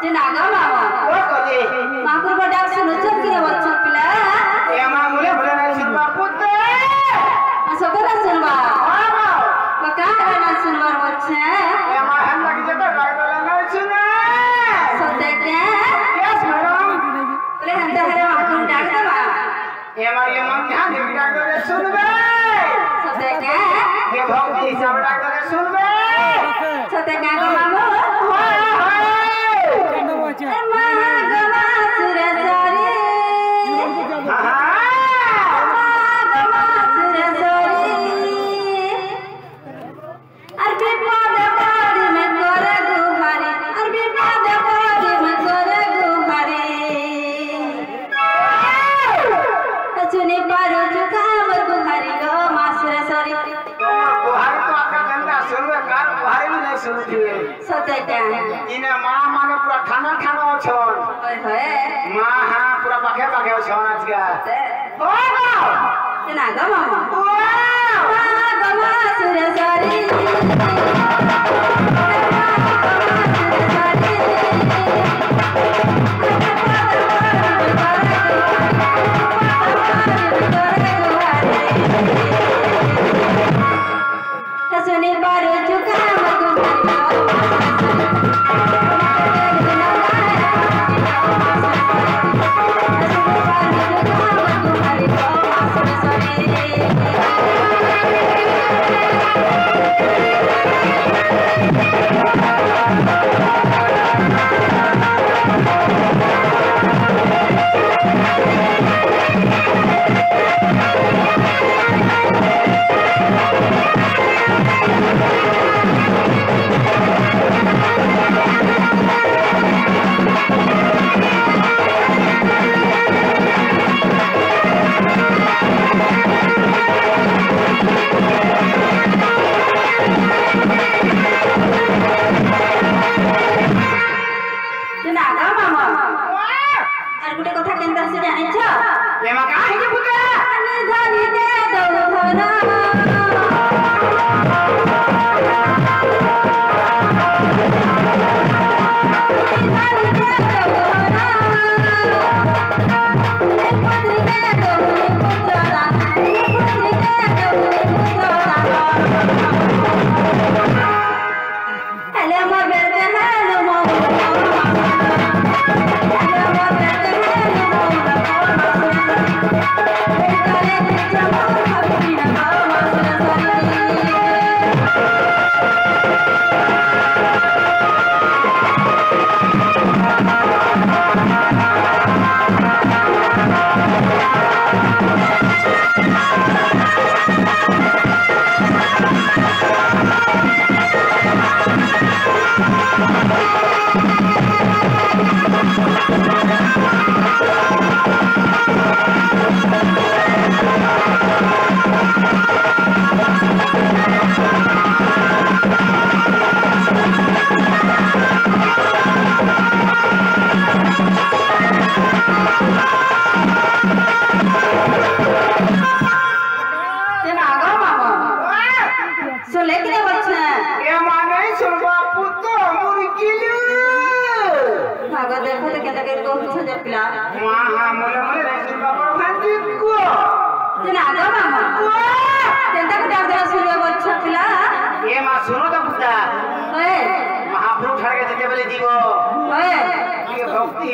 जे नागा मामा ओ कले माकुर बड़ा सुनो चुप किने बच्चा पिला ए मामुले भले ना सुनबा पुत्र सगला सुनबा मामा बका ना सुनबा बच्चा ए मा हम लगी जे तो डॉक्टर ना सुने सते के यस मैडम बोले हंता हरे माकुर डाक दबा ए मारी मन ध्यान दे डॉक्टर सुनबे सते के ये भक्ति हिसाब डॉक्टर सुनबे सते के मामा इने मां माने पूरा खाना खाना छन ओए होए मां हां पूरा पाखे पाखे छन आजका ओ ना ग मामा ओ गमा सुरसरी सुने बारो चुका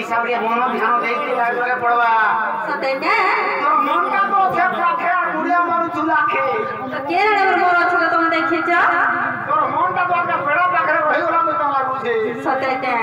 हिसाब रे मन ध्यान दे के लागले पड़वा सते के तो मन का तो से पाखे गुड़िया मारू चुलाखे तो के रे मोर छ तो देखि छ तोर मन का तो का पेड़ा पाखे रही होला तो लागू छे सते के